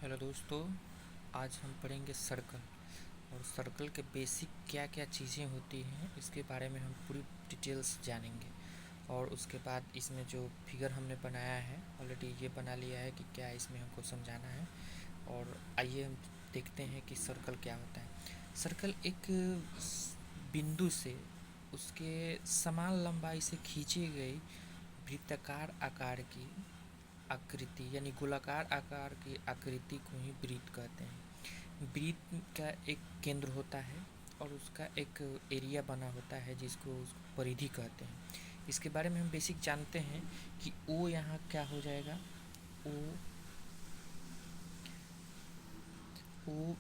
Hello दोस्तों, आज हम पढ़ेंगे सर्कल। और सर्कल के बेसिक क्या क्या चीज़ें होती हैं इसके बारे में हम पूरी डिटेल्स जानेंगे। और उसके बाद इसमें जो फिगर हमने बनाया है ऑलरेडी ये बना लिया है कि क्या इसमें हमको समझाना है। और आइए हम देखते हैं कि सर्कल क्या होता है। सर्कल एक बिंदु से उसके समान लंबाई से खींची गई वृत्ताकार आकार की आकृति यानी गोलाकार आकार की आकृति को ही वृत्त कहते हैं। वृत्त का एक केंद्र होता है और उसका एक एरिया बना होता है जिसको परिधि कहते हैं। इसके बारे में हम बेसिक जानते हैं कि ओ यहाँ क्या हो जाएगा। ओ ओ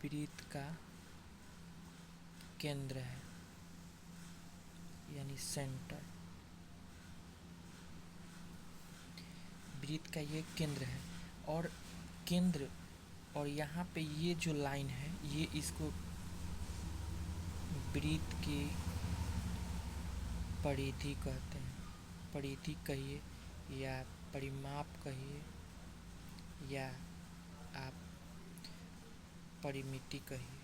वृत्त का केंद्र है यानी सेंटर। वृत्त का ये केंद्र है और केंद्र और यहाँ पे ये जो लाइन है ये इसको वृत्त की परिधि कहते हैं। परिधि कहिए या परिमाप कहिए या आप परिमिति कहिए,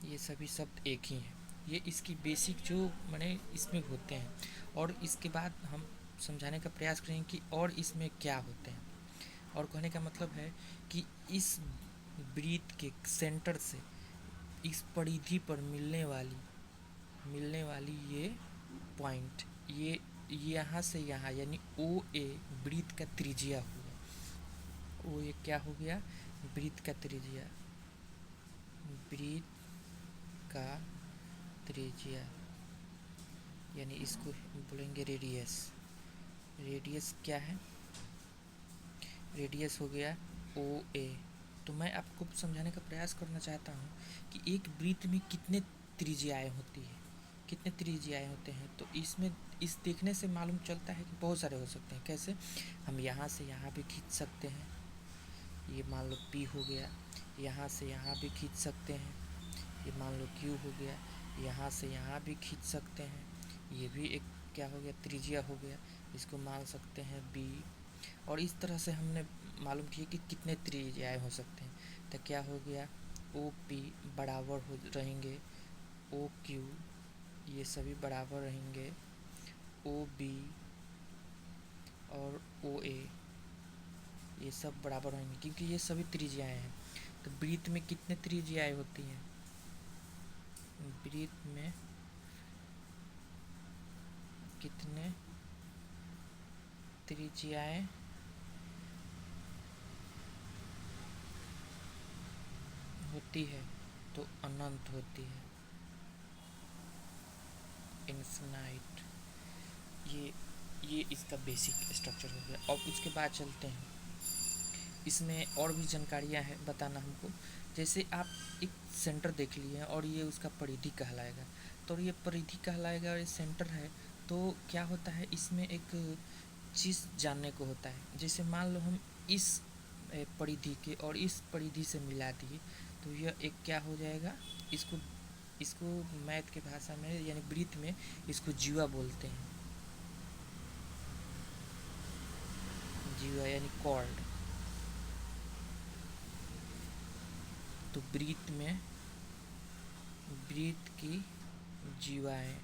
ये सभी शब्द एक ही हैं। ये इसकी बेसिक जो माने इसमें होते हैं और इसके बाद हम समझाने का प्रयास करेंगे कि और इसमें क्या होते हैं। और कहने का मतलब है कि इस वृत्त के सेंटर से इस परिधि पर मिलने वाली ये पॉइंट ये यहाँ से यहाँ यानी ओ ए वृत्त का त्रिज्या हुआ। ओ ए क्या हो गया? वृत्त का त्रिज्या। वृत्त का त्रिज्या यानी इसको बोलेंगे रेडियस। रेडियस क्या है? रेडियस हो गया ओ ए। तो मैं आपको समझाने का प्रयास करना चाहता हूँ कि एक वृत्त में कितने त्रिज्याएँ होती है, कितने त्रिज्याएँ होते हैं। तो इसमें इस देखने से मालूम चलता है कि बहुत सारे हो सकते हैं। कैसे? हम यहाँ से यहाँ भी खींच सकते हैं, ये मान लो P हो गया। यहाँ से यहाँ भी खींच सकते हैं, ये मान लो Q हो गया। यहाँ से यहाँ भी खींच सकते हैं, ये भी एक क्या हो गया? त्रिज्या हो गया। इसको मान सकते हैं B। और इस तरह से हमने मालूम किया कि कितने त्रिज्याएँ हो सकते हैं। तो क्या हो गया? OP बराबर हो रहेंगे OQ, ये सभी बराबर रहेंगे OB और OA, ये सब बराबर रहेंगे क्योंकि ये सभी त्रिज्याएँ हैं। तो वृत्त में कितने त्रिज्याएँ होती हैं? वृत्त में कितने त्रिज्याएँ होती है? तो अनंत होती है, इन्फिनाइट। ये इसका बेसिक स्ट्रक्चर हो गया। अब उसके बाद चलते हैं, इसमें और भी जानकारियाँ हैं बताना हमको। जैसे आप एक सेंटर देख लिए और ये उसका परिधि कहलाएगा, तो ये परिधि कहलाएगा और ये सेंटर है। तो क्या होता है इसमें एक चीज़ जानने को होता है। जैसे मान लो हम इस परिधि के और इस परिधि से मिला दिए तो यह एक क्या हो जाएगा? इसको इसको मैथ के भाषा में यानी वृत्त में इसको जीवा बोलते हैं। जीवा यानी कॉर्ड। तो वृत्त में वृत्त की जीवाएँ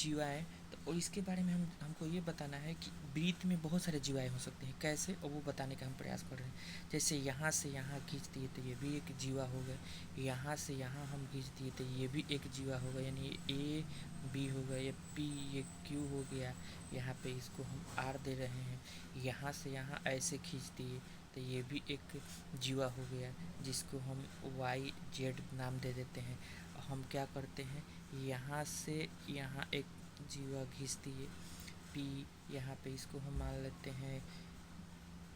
तो और इसके बारे में हमको ये बताना है कि वृत्त में बहुत सारे जीवाएँ हो सकते हैं। कैसे? और वो बताने का हम प्रयास कर रहे हैं। जैसे यहाँ से यहाँ खींच दिए तो ये भी एक जीवा हो गया। यहाँ से यहाँ हम खींच दिए तो ये भी एक जीवा हो गया, यानी A B हो गया, ये P ये Q हो गया। यहाँ पे इसको हम R दे रहे हैं। यहाँ से यहाँ ऐसे खींच दिए तो ये भी एक जीवा हो गया जिसको हम Y Z नाम दे देते हैं। हम क्या करते हैं, यहाँ से यहाँ एक जीवा खींच दिए P, यहाँ पे इसको हम मान लेते हैं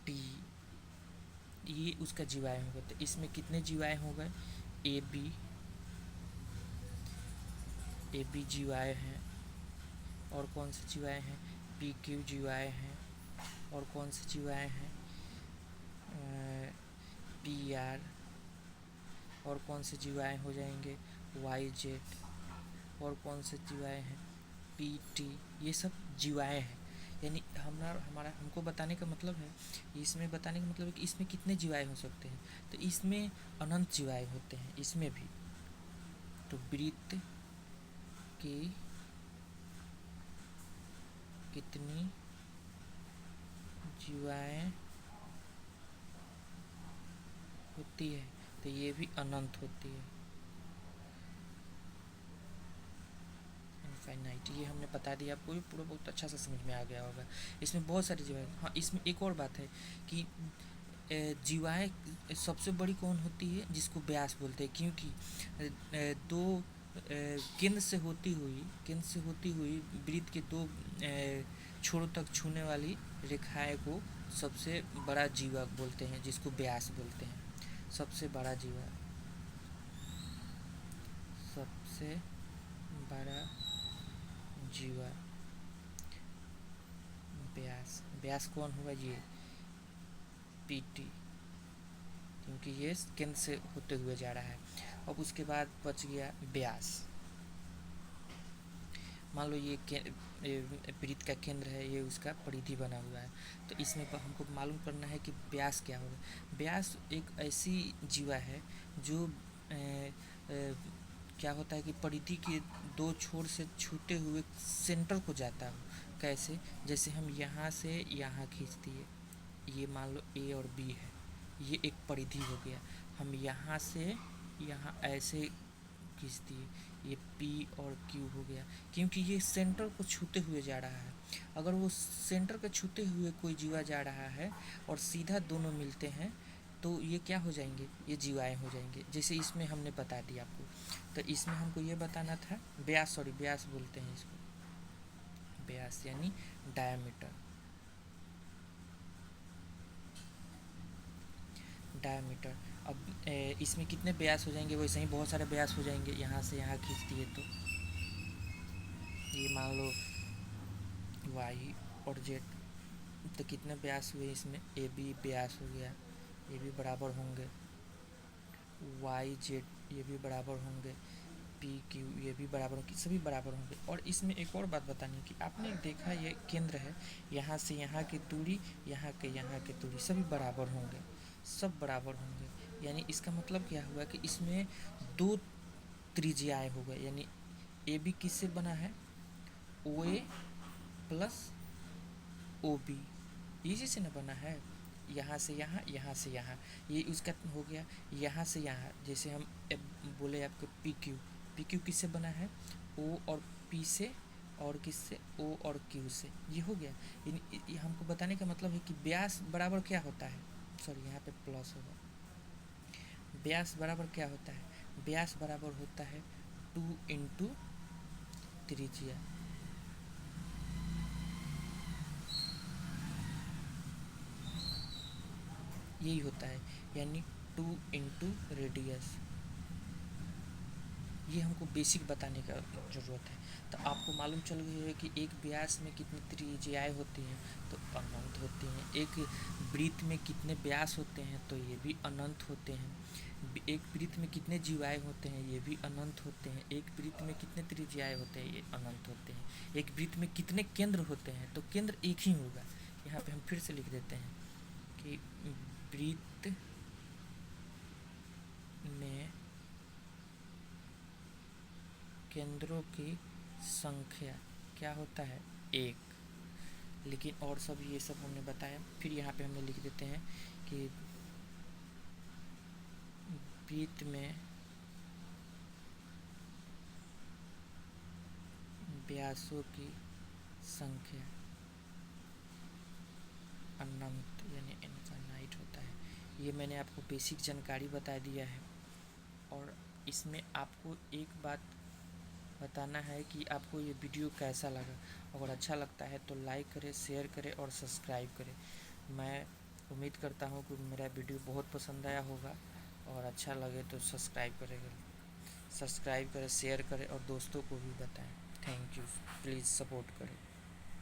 T, ये उसका जीवाएँ हो गए। तो इसमें कितने जीवाएँ हो गए? ए बी जीवाएँ हैं। और कौन से जीवाएँ हैं? PQ जीवाएँ हैं। और कौन से जीवाएँ हैं? PR। और कौन से जीवाएँ हो जाएंगे? YZ। और कौन से जीवाएँ हैं? पी टी, ये सब जीवाएँ हैं। यानी हमारा हमको बताने का मतलब है, इसमें बताने का मतलब है कि इसमें कितने जीवाए हो सकते हैं, तो इसमें अनंत जीवाए होते हैं इसमें भी। तो वृत्त की कितनी जीवाएँ होती है, तो ये भी अनंत होती है, इनफाइनाइट। ये हमने बता दिया आपको, ये पूरा बहुत अच्छा सा समझ में आ गया होगा। इसमें बहुत सारी जीवाएँ, हाँ इसमें एक और बात है कि जीवाएँ सबसे बड़ी कौन होती है, जिसको व्यास बोलते हैं, क्योंकि दो केंद्र से होती हुई वृत्त के दो छोरों तक छूने वाली रेखाएं को सबसे बड़ा जीवा बोलते हैं, जिसको व्यास बोलते हैं। सबसे बड़ा जीवा, सबसे बड़ा जीवा व्यास। व्यास कौन हुआ, ये पीटी, क्योंकि ये केंद्र से होते हुए जा रहा है। अब उसके बाद बच गया व्यास। मान लो ये वृत्त का केंद्र है, ये उसका परिधि बना हुआ है, तो इसमें हमको मालूम करना है कि व्यास क्या होगा। व्यास एक ऐसी जीवा है जो क्या होता है कि परिधि के दो छोर से छूते हुए सेंटर को जाता हो। कैसे, जैसे हम यहाँ से यहाँ खींचती है, ये मान लो ए और बी है, ये एक परिधि हो गया। हम यहाँ से यहाँ ऐसे खींचती है, ये P और Q हो गया, क्योंकि ये सेंटर को छूते हुए जा रहा है। अगर वो सेंटर को छूते हुए कोई जीवा जा रहा है और सीधा दोनों मिलते हैं, तो ये क्या हो जाएंगे, ये जीवाएँ हो जाएंगे। जैसे इसमें हमने बता दिया आपको, तो इसमें हमको ये बताना था व्यास, व्यास बोलते हैं इसको, व्यास यानी डायामीटर। डायामीटर। अब इसमें कितने व्यास हो जाएंगे, वैसे ही बहुत सारे व्यास हो जाएंगे। यहाँ से यहाँ खींचती है तो ये मान लो वाई और जेड, तो कितने व्यास हुए इसमें, ए बी व्यास हो गया, ये भी बराबर होंगे, वाई जेड ये भी बराबर होंगे, पी क्यू ये भी बराबर होंगे, सभी बराबर होंगे। और इसमें एक और बात बतानी कि आपने देखा ये केंद्र है, यहाँ से यहाँ की दूरी, यहाँ की दूरी सभी बराबर होंगे, सब बराबर होंगे। यानी इसका मतलब क्या हुआ कि इसमें दो त्रिज्याएँ हो गए। यानी ए बी किससे बना है, ओ ए प्लस ओ बी, इसी से न बना है। यहाँ से यहाँ, यहाँ से यहाँ, ये उसका हो गया। यहाँ से यहाँ, जैसे हम बोले आपको पी क्यू किससे बना है, ओ और पी से, और किससे, ओ और क्यू से, ये हो गया। ये हमको बताने का मतलब है कि व्यास बराबर क्या होता है, सॉरी यहाँ पे प्लस होगा, व्यास बराबर क्या होता है, व्यास बराबर होता है 2 इंटू त्रिज्या। यही होता है, यानी 2 इंटू रेडियस। ये हमको बेसिक बताने का ज़रूरत है। तो आपको मालूम चल गई है कि एक व्यास में कितनी त्रिज्याएँ होती हैं, तो अनंत होती हैं। एक वृत्त में कितने व्यास होते हैं, तो ये भी अनंत होते हैं। एक वृत्त में कितने जीवाएँ होते हैं, ये भी अनंत होते हैं। एक वृत्त में कितने त्रिज्याएँ होते हैं, ये अनंत होते हैं। एक वृत्त में कितने केंद्र होते हैं, तो केंद्र एक ही होगा। यहाँ पे हम फिर से लिख देते हैं कि वृत्त में केंद्रों की संख्या क्या होता है, एक। लेकिन और सब ये सब हमने बताया। फिर यहाँ पे हमने लिख देते हैं कि वृत्त में व्यासों की संख्या अनंत यानी इनफाइनाइट होता है। ये मैंने आपको बेसिक जानकारी बता दिया है। और इसमें आपको एक बात बताना है कि आपको ये वीडियो कैसा लगा। अगर अच्छा लगता है तो लाइक करें, शेयर करें और सब्सक्राइब करें। मैं उम्मीद करता हूँ कि मेरा वीडियो बहुत पसंद आया होगा, और अच्छा लगे तो सब्सक्राइब करें, शेयर करें और दोस्तों को भी बताएं। थैंक यू, प्लीज़ सपोर्ट करें।